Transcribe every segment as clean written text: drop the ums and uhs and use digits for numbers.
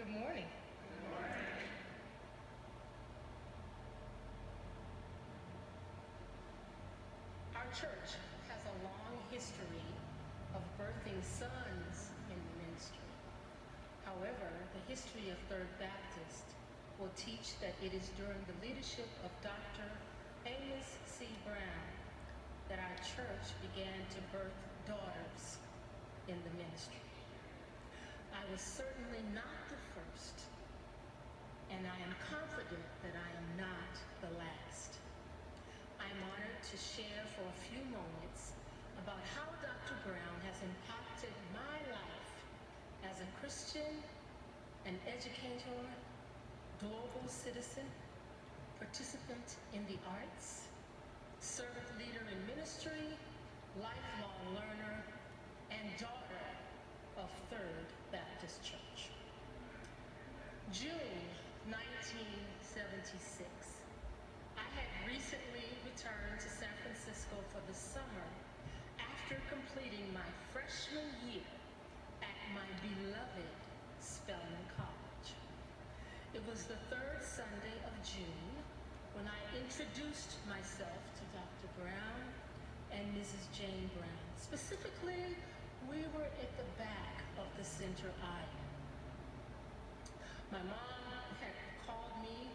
Good morning. Our church has a long history of birthing sons in the ministry. However, the history of Third Baptist will teach that it is during the leadership of Dr. Amos C. Brown that our church began to birth daughters in the ministry. I was certainly not the first, and I am confident that I am not the last. I'm honored to share for a few moments about how Dr. Brown has impacted my life as a Christian, an educator, global citizen, participant in the arts, servant leader in ministry, lifelong learner, and daughter of Third Baptist Church. June 1976. I had recently returned to San Francisco for the summer after completing my freshman year at my beloved Spelman College. It was the third Sunday of June when I introduced myself to Dr. Brown and Mrs. Jane Brown. Specifically, we were at the back of the center aisle. My mom had called me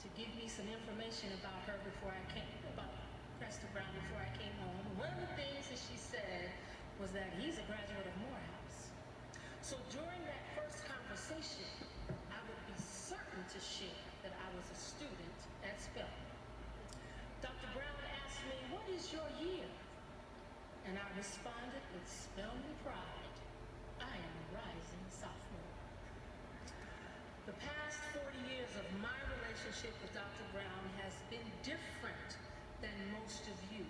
to give me some information about her about Pastor Brown before I came home. One of the things that she said was that he's a graduate of Morehouse. So during that first conversation, I would be certain to share that I was a student at Spelman. Dr. Brown asked me, "What is your year?" And I responded with Spelman pride, "I am a rising sophomore." The past 40 years of my relationship with Dr. Brown has been different than most of you.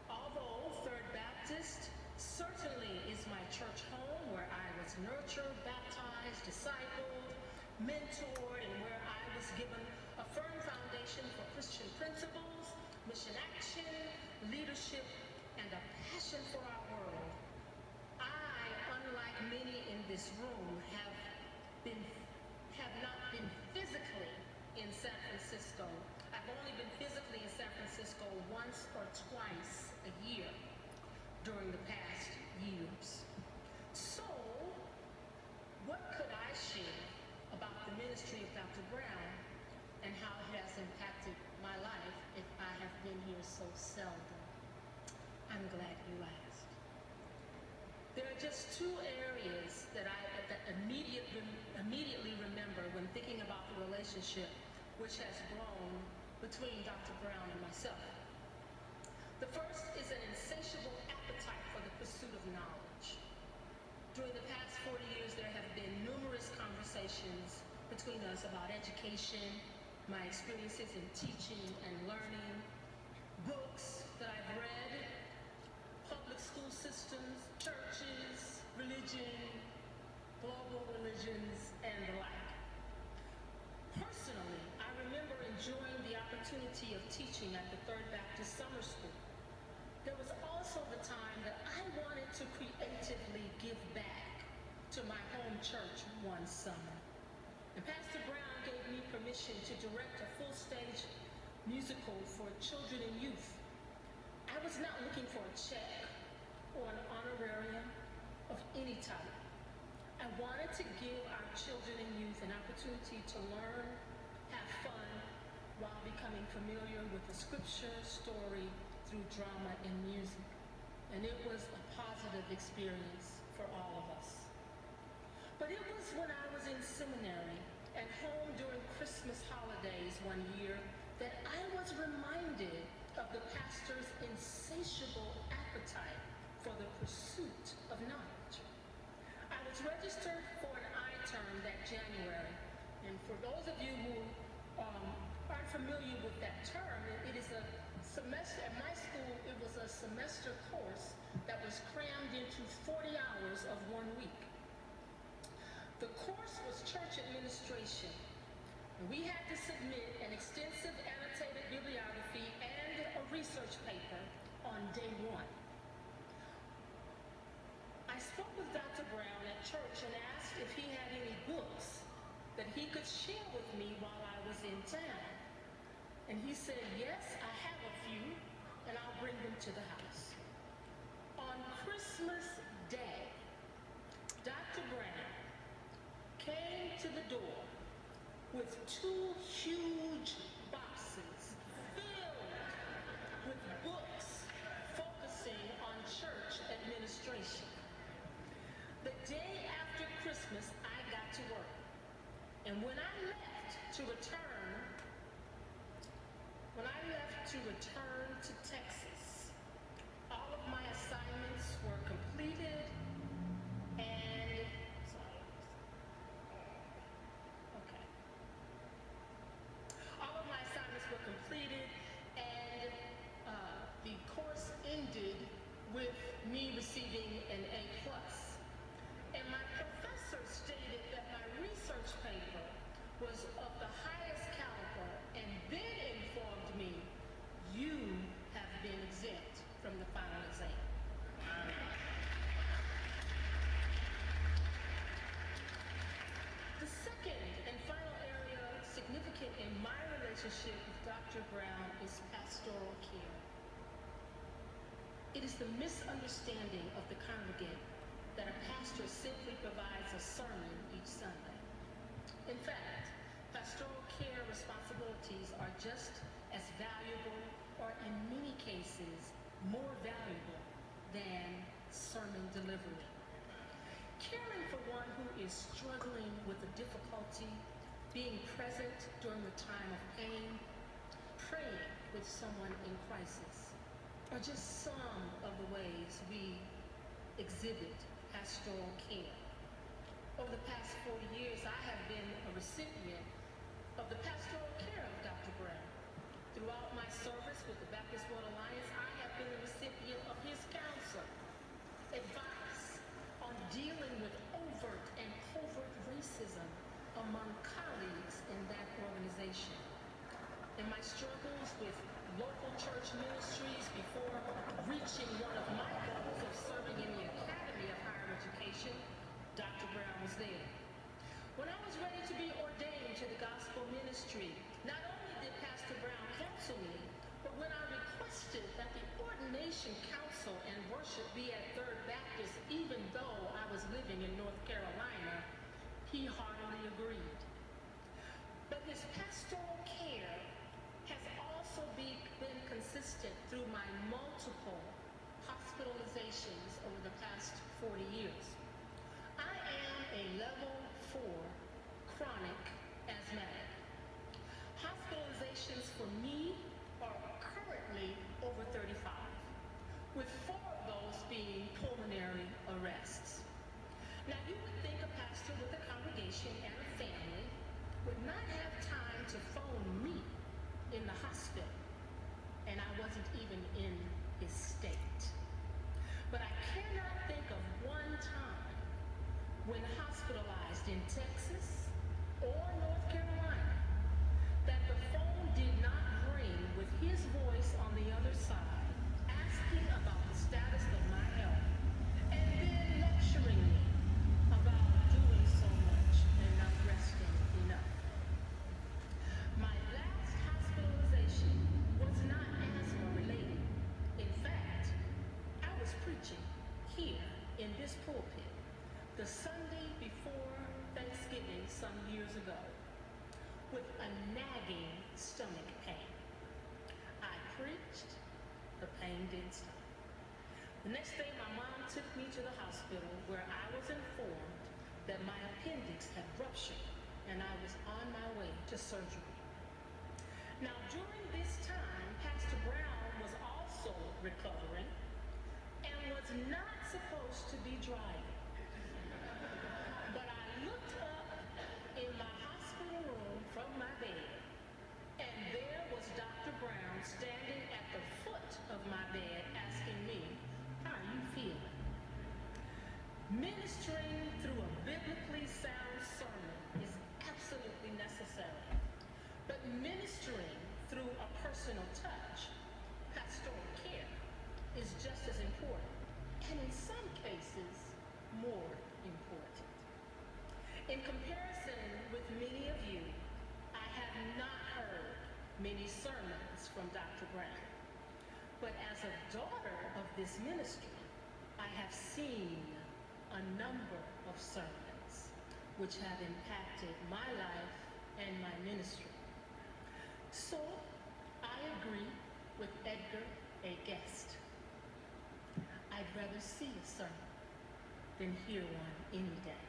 Although Third Baptist certainly is my church home, where I was nurtured, baptized, discipled, mentored, and where I was given a firm foundation for Christian principles, mission action, leadership, and a passion for our world, I, unlike many in this room, have not been physically in San Francisco. I've only been physically in San Francisco once or twice a year during the past years. So, what could I share about the ministry of Dr. Brown and how it has impacted my life if I have been here so seldom? I'm glad you asked. There are just two areas that I immediately remember when thinking about the relationship which has grown between Dr. Brown and myself. The first is an insatiable appetite for the pursuit of knowledge. During the past 40 years, there have been numerous conversations between us about education, my experiences in teaching and learning, books that I've read, public school systems, churches, religion, global religions, and the like. Personally, I remember enjoying the opportunity of teaching at the Third Baptist Summer School. There was also the time that I wanted to creatively give back to my home church one summer. And Pastor Brown gave me permission to direct a full-stage musical for children and youth. I was not looking for a check or an honorarium of any type. I wanted to give our children and youth an opportunity to learn, have fun, while becoming familiar with the scripture story through drama and music. And it was a positive experience for all of us. But it was when I was in seminary at home during Christmas holidays one year that I was reminded of the pastor's insatiable appetite for the pursuit of knowledge. I was registered for an I-term that January, and for those of you who aren't familiar with that term, it is a semester. At my school, it was a semester course that was crammed into 40 hours of 1 week. The course was church administration. We had to submit an extensive annotated bibliography and a research paper on day one. I spoke with Dr. Brown at church and asked if he had any books that he could share with me while I was in town. And he said, yes, I have a few, and I'll bring them to the house. On Christmas Day, Dr. Brown came to the door with 2 huge boxes filled with books focusing on church administration. The day after Christmas, I got to work. And when I left to return to Texas, all of my assignments were completed and the course ended with me receiving an A+. And my professor stated that my research paper was of the highest caliber and then informed me, you have been exempt from the final exam. The second and final area significant in my relationship with Dr. Brown is pastoral care. It is the misunderstanding of the congregant that a pastor simply provides a sermon each Sunday. In fact, pastoral care responsibilities are just as valuable, or in many cases, more valuable than sermon delivery. Caring for one who is struggling with a difficulty, being present during the time of pain, praying with someone in crisis, are just some of the ways we exhibit pastoral care. Over the past 4 years, I have been a recipient of the pastoral care of Dr. Brown. Throughout my service with the Baptist World Alliance, I have been a recipient of his counsel, advice on dealing with overt and covert racism among colleagues in that organization. In my struggles with local church ministries before reaching one of my goals of serving in the Academy of Higher Education, Dr. Brown was there. When I was ready to be ordained to the gospel ministry, not only did Pastor Brown counsel me, but when I requested that the ordination council and worship be at Third Baptist, even though I was living in North Carolina, he heartily agreed. But his pastoral care has also been consistent through my multiple hospitalizations over the past 40 years. I am a level 4 chronic asthmatic. Hospitalizations for me are currently over 35, with 4 of those being pulmonary arrests. Now, you would think a pastor with a congregation and a family would not have time to phone me in the hospital, and I wasn't even in his state. But I cannot think of one time when hospitalized in Texas or North Carolina that the phone did not ring with his voice on the other side, asking about the status of my health, and then lecturing me about doing so much and not resting enough. My last hospitalization was not asthma related. In fact, I was preaching here in this pulpit the Sunday before Thanksgiving some years ago with a nagging stomach pain. I preached, the pain didn't stop. The next day, my mom took me to the hospital where I was informed that my appendix had ruptured and I was on my way to surgery. Now, during this time, Pastor Brown was also recovering and was not supposed to be driving. But I looked up in my hospital room from my bed, and there was Dr. Brown standing at the foot of my bed asking me, how are you feeling? Ministering through a biblically sound sermon is absolutely necessary, but ministering through a personal touch, pastoral care, is just as important, and in some cases, more important. In comparison with many of you, I have not heard many sermons from Dr. Brown. But as a daughter of this ministry, I have seen a number of sermons which have impacted my life and my ministry. So I agree with Edgar A. Guest. I'd rather see a sermon than hear one any day.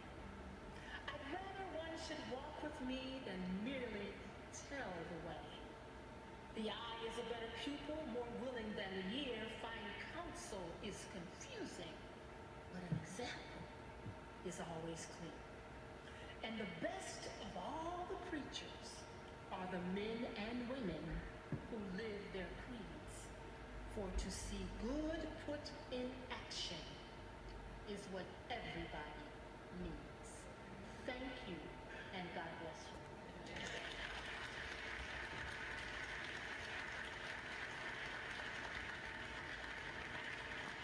I'd rather one should walk with me than merely tell the way. The eye is a better pupil, more willing than the ear. Fine counsel is confusing, but an example is always clear. And the best of all the preachers are the men and women who live their creeds. For to see good put in action is what everybody